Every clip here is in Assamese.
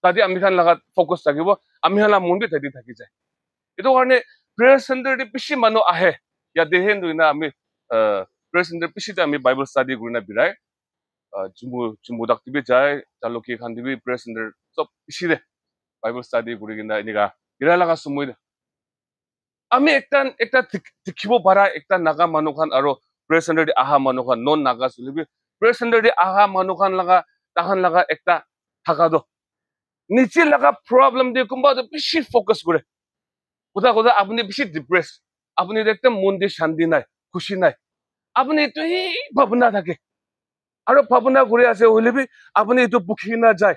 তাতে আমি খান লাগাত ফোকাস থাকিব আমি হালা মন্দিৰ তাতে থাকি যায় এইটো কাৰণে প্ৰেয়াৰ চেণ্টাৰ দি বেছি মানুহ আহে ইয়াতে হেন দুইনা আমি প্ৰেয়াৰ চেণ্টাৰ পিছতে আমি বাইবেল ষ্টাডি কৰি না বিৰাই জুমু ডাক্তিবি যায় তালুকি খান দিবি প্ৰেয়াৰ চেণ্টাৰ চব পিছতে বাইবেল ষ্টাডি কৰি কিনা এনেকা বিৰাই লগা সময় আমি একটা দেখিব পাৰা একটা নাগা মানুহ খান আৰু প্ৰেয়াৰ চেণ্টাৰ দি আহা মানুহ খান নন নাগা চলিবি প্ৰেয়াৰ চেণ্টাৰ দি আহা মানুহ খান লগা তাহান লগা একটা থাকা দ নিচে লগা প্রবলেম দিয়ে কোনবা বেশি ফোকাস করে কোথাও কোথাও আপনি বেশি ডিপ্রেস আপনি দেখতে মন দিয়ে শান্তি নাই খুশি নাই আপনি এটাই ভাবনা থাকে আর ভাবনা করে আছে হইলে বি আপনি এটো বুকি না যায়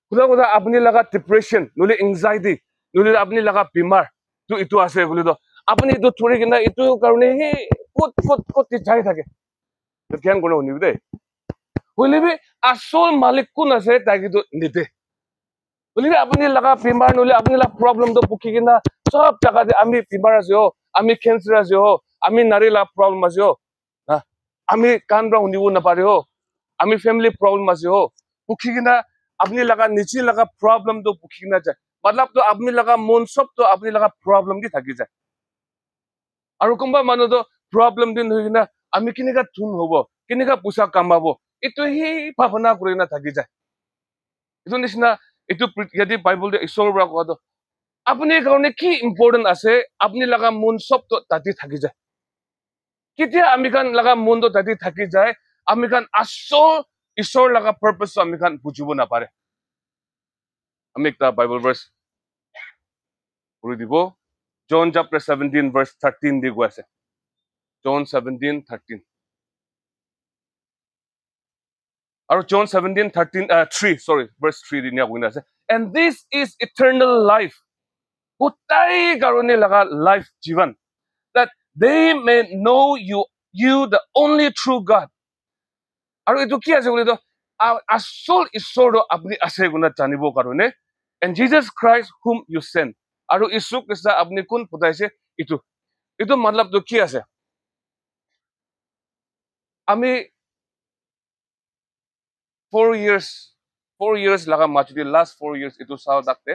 কোথাও কোথাও আপনি লাগা ডিপ্রেশন নলে এংজাইটি নলে আপনি লাগা বেমার তো এটো আছে বলে তো আপনি এটো থরি কিনা এটো কারণে হে কত যাই থাকে জ্ঞান করে শুনিবি দেই হইলে বি আসল মালিক কোন আছে তাই কিন্তু নিদে বলিবি আপনি লাগা বেমার নলে আপনি লাগা প্রবলেম তো বুকি কিনা সব জায়গাতে আমি বেমার আছে আমি ক্যান্সার আছে আমি নারী লাগা প্রবলেম আছে আমি কান রা শুনিব নাপারে আমি ফ্যামিলি প্রবলেম আছে বুকি কিনা আপনি লাগা নিচে লাগা প্রবলেম তো বুকি কিনা যায় मतलब तो আপনি লাগা মন সব তো আপনি লাগা প্রবলেম দি থাকি যায় আৰু কোনবা মানুহ তো প্রবলেম দিন হৈ কিনা আমি কিনেকা ধুন হব কিনেকা পইচা কামাব এটো হি ভাবনা কৰি না থাকি যায় এটো নিচিনা এটো যদি বাইবেল ঈশ্বৰৰ পৰা কোৱা আপনি কাৰণে কি ইম্পৰ্টেন্ট আছে আপনি লাগা মন সব তো তাতে থাকি যায় কেতিয়া আমি কান লাগা মন তো তাতে থাকি যায় আমি কান আসল ঈশ্বৰ লাগা পারপাস আমি কান বুজিব না পারে আমি একটা বাইবেল ভার্স পড়ি দিব John chapter 17 verse 13 দি গৈ আছে John 17:13 আৰু John 3 verse 3 দিনিয়া কইনা আছে and this is eternal life কোটাই কারণে লাগা লাইফ জীবন that they may know you the only true God আৰু এটো কি আছে বলি তো আসল ঈশ্বৰ আপনি আছে গুনা জানিব কাৰণে and Jesus Christ whom you sent আৰু যীশু খ্ৰীষ্ট আপনি কোন পঠাইছে এটো मतलब তো কি আছে আমি 4 years laga majude last 4 years itu sao dakte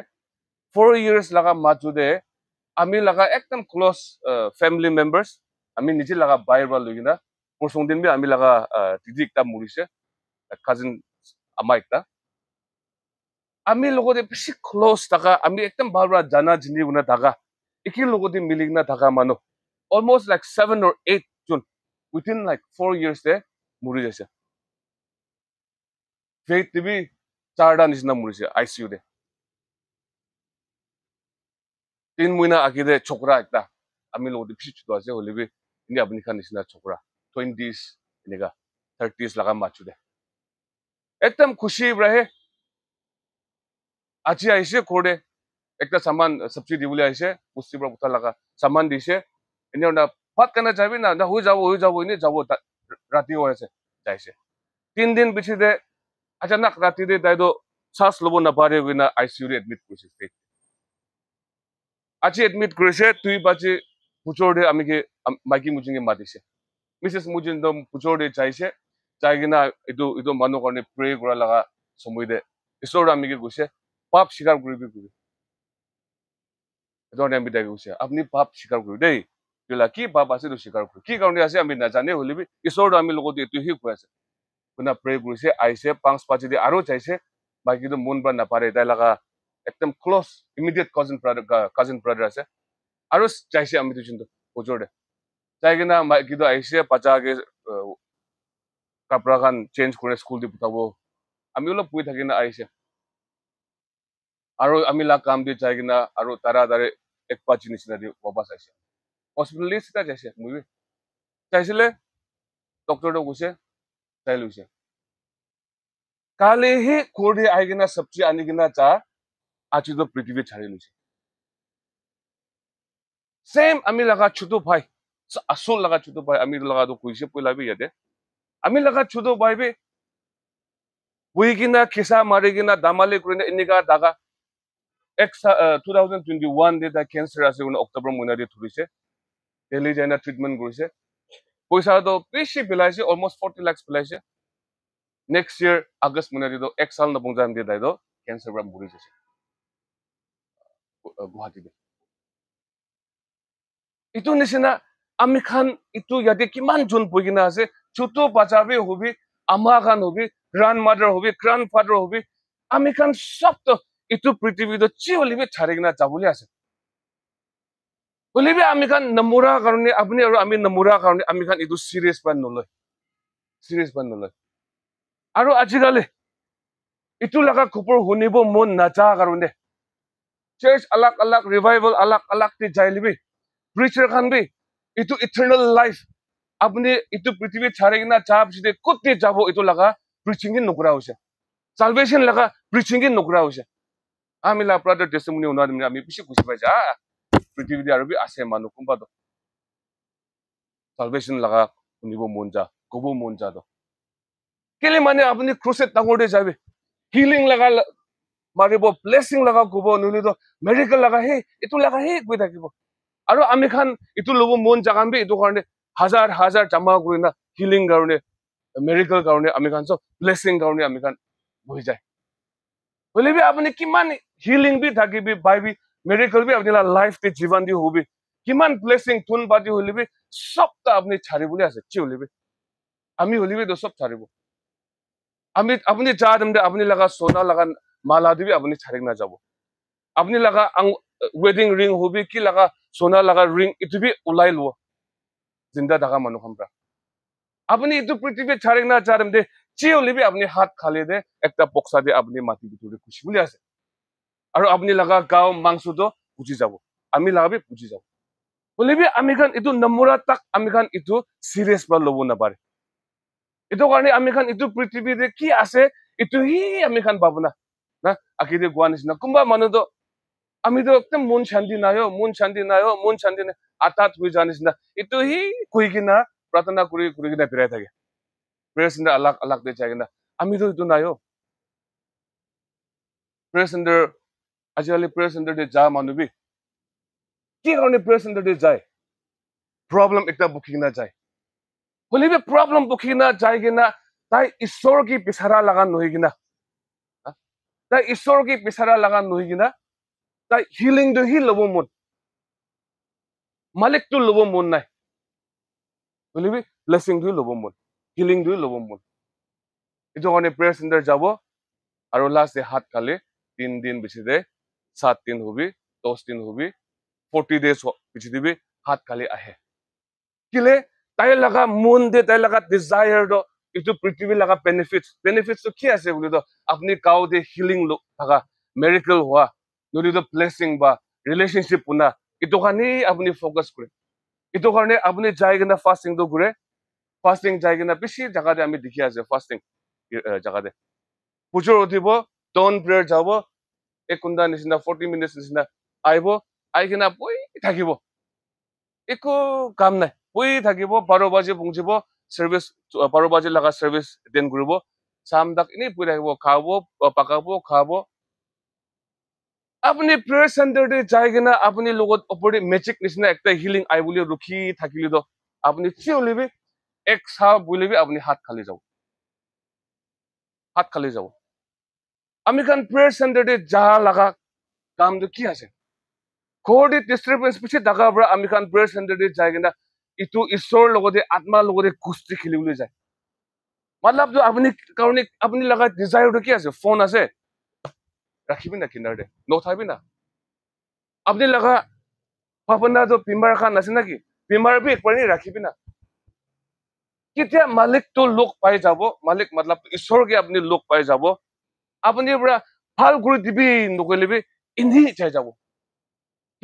4 years laga majude ami laga ekdam close family members ami nije laga bayar ba lugina porsong din bi ami laga didi ekta murise cousin ama ekta ami logode beshi close taka ami ekdam balra jana jini guna taka iki logode miligna taka manu almost like 7 or 8 jun within like 4 years de muri jaise faith tv charda nisna murise ICU de 3 মহিনা আগিদে ছোকরা একটা আমি লোক বেশি ছোট আছে হলিবি ইনি আপনি খান নিচিনা ছোকরা 20s এনেকা 30s লাগা মাছুদে একদম খুশি রহে আজি আইছে কোড়ে একটা সামান সবজি দিবলে আইছে পুষ্টিবার কথা লাগা সামান দিছে এনে না ফাট কেনা যাবি না হই যাব ইনি যাব রাতি হয়েছে যাইছে 3 দিন পিছিয়ে अचानक राति दे दाइदो শ্বাস লব না পারে বিনা ICU রে এডমিট করেছে আজি এডমিট করেছে তুই বাজে পুচোড়ে আমি কি মাইকি মুজিঙ্গে মাতিছে মিসেস মুজিন তো পুচোড়ে চাইছে চাইগিনা এটো মানুহ কাৰণে প্ৰে কৰা লাগা সময় দে ঈশ্বৰ আমি কি কৈছে পাপ স্বীকাৰ কৰিবি বুলি এটো আমি বিদায় কৈছে আপনি পাপ স্বীকাৰ কৰি দেই কিলা কি পাপ আছে তো স্বীকাৰ কৰি কি কাৰণে আছে আমি নাজানে হলিবি ঈশ্বৰ আমি লগত এটো হি কৈ আছে কোনা প্ৰে কৰিছে আইছে 5 পাঁচ দি আৰু চাইছে বাকি তো মন বা নাপাৰে তাই লাগা একদম ক্লোজ ইমিডিয়েট কাজিন ব্ৰাদাৰ আছে আৰু চাইছে আমি তো চিন্তা পুজোড়ে চাইগিনা কিন্তু আইছে পাচাকে কাপড়া খান চেঞ্জ করে স্কুল দি পঠাবো আমি অলপ পুই থাকি না আইছে আৰু আমি লা কাম দি চাইগিনা আৰু তারা দারে এক পাঁচ নিচিনা দি বাবাস আইছে হসপিটাল লিস্টটা যাইছে মুই চাইছিলে ডক্টরটো কৈছে চাই লৈছে কালি হি কোড়ি আইগিনা সবজি আনিগিনা চা আজি তো পৃথিবী ছাড়ি লৈছে সেম আমি লাগা ছোট ভাই আসল লাগা ছোট ভাই আমি লাগা তো কইছে পইলাবি ইয়াতে আমি লাগা ছোট ভাই বে উইগিনা খেসা মারিগিনা দামালি করিনা ইনিকা দাগা 2021 দে ক্যান্সার আছে অক্টোবর মহিনা দিয়ে ধরিছে দিল্লি যাইনা ট্রিটমেন্ট কৰিছে পইচা তো বেশি পেলাইছে অলমোস্ট 40 লাখ পেলাইছে next year August muna dito ek sal na pong jam di dai do cancer bra muri jese Guwahati de itu nisina ami khan itu yate kiman jun bogina ase chuto bachabe hobi ama khan hobi grandmother hobi grandfather hobi ami khan sob to itu prithibi to chiolibe chharigina jabuli ase bolibe ami khan namura karone apni aru ami namura karone ami khan itu serious ban noloy aru ajikale itu laga khupur hunibo mon nacha karone church alak alak revival alak alak ti jailibi preacher khan bi itu eternal life apni itu prithibi chharigina chap side kotte jabo itu laga preaching in nokra hoise salvation laga preaching in nokra hoise ami la brother testimony unad ami bishi khushi paisa prithibi de aru bi ase manu kumba do salvation laga unibo monja gobo monja do kele mane apni crusade tangode jabe healing laga maribo blessing laga gobo nuli do miracle laga he itu laga he goi thakibo aru ami khan itu lobo mon jagam bi itu karone হাজাৰ হাজাৰ জমা কৰি না হিলিং কাৰণে মেডিকেল কাৰণে আমি খান সব ব্লেসিং কাৰণে আমি খান বহি যায় বলিবি আপুনি কিমান হিলিং বি থাকিবি বাইবি মেডিকেল বি আপুনি লাইফ তে জীৱন দি হবি কিমান ব্লেসিং থুন বাদি হলিবি সবটা আপুনি ছাড়িবলি আছে কি হলিবি আমি হলিবি তো সব ছাড়িব আমি আপুনি যা দমদে আপুনি লাগা সোনা লাগা মালা দিবি আপুনি ছাড়িক না যাব আপুনি লাগা ওয়েডিং রিং হবি কি লাগা সোনা লাগা রিং ইটো বি উলাই লো জিন্দা থাকা মানুহ সম্প্রা আপনি ইটো পৃথিবী ছাড়িক না ছাড়েন দে চিওলিবি আপনি হাত খালি দে একটা বক্সা দে আপনি মাটি ভিতরে খুশি বলে আছে আর আপনি লাগা গাও মাংস তো পুজি যাব আমি লাগাবি পুজি যাব বলিবি আমি খান ইটো নম্বরা তাক আমি খান ইটো সিরিয়াস বা লব না পারে ইটো কারণে আমি খান ইটো পৃথিবীতে কি আছে ইটো হি আমি খান পাবো না না আকিদে গোয়া নিচিনা কোনবা মানুহ তো আমি তো একদম মন শান্তি নাইও মন শান্তি নাইও মন শান্তি নাই আটাত হয়ে যাওয়া নিচিনা ইটো হি কই কিনা প্রার্থনা করি করি কিনা ফিরাই থাকে প্রেয়ার সেন্টার আলাগ আলাগ দিয়ে যায় কিনা আমি তো ইটো নাইও প্রেয়ার সেন্টার আজিকালি প্রেয়ার সেন্টার দিয়ে যা মানুহ বি কি কারণে প্রেয়ার সেন্টার দিয়ে যায় প্রবলেম একটা বুকি কিনা যায় হলিবি প্রবলেম বুকি কিনা যায় কিনা তাই ঈশ্বর কি পিছারা লাগা নহি কিনা তাই ঈশ্বর কি পিছারা লাগা নহি কিনা তাই হিলিং তো হি লব মন মালিক তো লব মন নাই বলিবি ব্লেসিং তো লব মন হিলিং তো লব মন এটা কারণে প্রেয়ার সেন্টার যাব আর লাস্টে হাত খালে 3 দিন বেশি দে 7 দিন হবি 10 দিন হবি 40 days বেশি দিবি হাত খালি আহে কিলে তাই লাগা মন দে তাই লাগা ডিজায়ার দ ইটো পৃথিবী লাগা বেনিফিটস তো কি আছে বলি তো আপনি কাউ দে হিলিং থাকা মেরিকেল হওয়া নদী তো ব্লেসিং বা রিলেশনশিপ পুনা ইটো কারণে আপনি ফোকাস করে ইটো কারণে আপনি যাই কিনা ফাস্টিং তো ঘুরে ফাস্টিং যাই কিনা বেশি জায়গাতে আমি দেখি আছে ফাস্টিং জায়গাতে পুজোর উঠিব ডন প্রেয়ার যাব এক ঘন্টা নিচিনা 40 minutes নিচিনা আহিব আহি কিনা বহি থাকিব একো কাম নাই বহি থাকিব 12 বাজে পৌঁছিব সার্ভিস 12 বাজে লাগা সার্ভিস এটেন্ড কৰিব শাম তাক এনেই বহি থাকিব খাব পাকাব খাব আপনি প্রেয়ার সেন্টারে যাই কিনা আপনি লগত ওপরে ম্যাজিক নিচিনা একটা হিলিং আই বলি রুখি থাকিলি তো আপনি চিওলিবি এক সা বলিবি আপনি হাত খালি যাব আমি খান প্রেয়ার সেন্টারে যা লাগা কাম তো কি আছে ঘৰতে ডিস্টাৰবেন্স পিছে দাগাৰ পৰা আমি খান প্ৰেয়াৰ চেণ্টাৰতে যাই কিনা ইটো ঈশ্বৰৰ লগতে আত্মাৰ লগতে কুস্তি খেলিবলৈ যায় মতলব তো আপুনি কাৰণে আপুনি লগা ডিজায়াৰটো কি আছে ফোন আছে ৰাখিবি না কিনাৰতে নথাবি না আপুনি লগা ভাবনা তো বিমাৰ খান আছে নাকি বিমাৰ বি একবাৰে ৰাখিবি না কেতিয়া মালিক তো লোক পাই যাব মালিক মতলব ঈশ্বৰকে আপুনি লোক পাই যাব আপুনি পৰা ভাল কৰি দিবি নকলিবি ইনি চাই যাব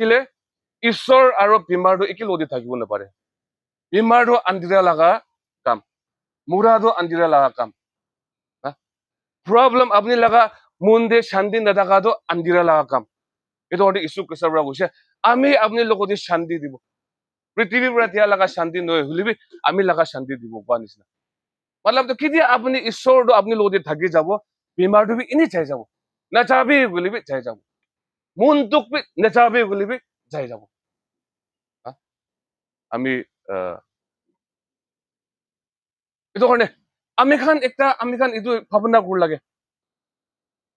কিলে ঈশ্বৰ আৰু বিমাৰটো একে লগতে থাকিব নাপাৰে বিমাৰটো আন্দিৰা লগা কাম মুৰাটো আন্দিৰা লগা কাম প্ৰব্লেম আপুনি লগা মন্দে শান্তি নাথাকাটো আন্দিৰা লগা কাম এইটো অতি ইছু কৃষ্ণৰ পৰা কৈছে আমি আপুনি লগতে শান্তি দিব পৃথিৱীৰ পৰা দিয়া লগা শান্তি নয় হলিবি আমি লগা শান্তি দিব কোৱা নিচিনা মতলব তো কেতিয়া আপুনি ঈশ্বৰটো আপুনি লগতে থাকি যাব বিমাৰটো বি এনেই চাই যাব নাচাবি বুলিবি চাই যাব মনটোক বি নাচাবি বুলিবি যাই যাব আমি এইটো কাৰণে আমি খান ইটো ভাবনা কৰ লাগে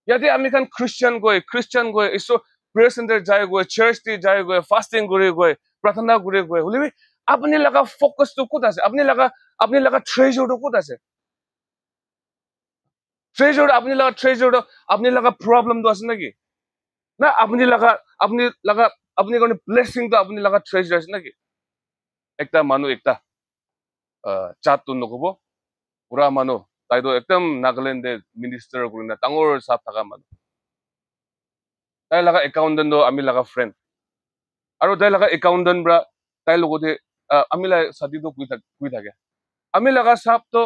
ইয়াতে আমি খান খ্ৰীষ্টিয়ান গৈ ইছো প্ৰেয়াৰ চেণ্টাৰ যায় গৈ চাৰ্চ দি যায় গৈ ফাস্টিং কৰি গৈ প্ৰাৰ্থনা কৰি গৈ হলি আপুনি লগা ফোকাসটো ক'ত আছে আপুনি লগা ট্ৰেজাৰটো ক'ত আছে ট্ৰেজাৰ আপুনি লগা প্ৰবলেমটো আছে নেকি না আপুনি কাৰণে ব্লেছিংটো আপুনি লগা ট্ৰেজাৰ আছে নেকি একটা মানুহ একটা চাটটো নকব পুৰা মানুহ তাইতো একদম নাগালেণ্ডে মিনিষ্টাৰ কৰি না ডাঙৰ চাপ থকা মানুহ তাই লগা একাউণ্টেণ্টটো আমি লগা ফ্ৰেণ্ড আৰু তাই লগা একাউণ্টেণ্ট পৰা তাইৰ লগতে আমি চাতিটো কৈ থাকে আমি লগা চাপটো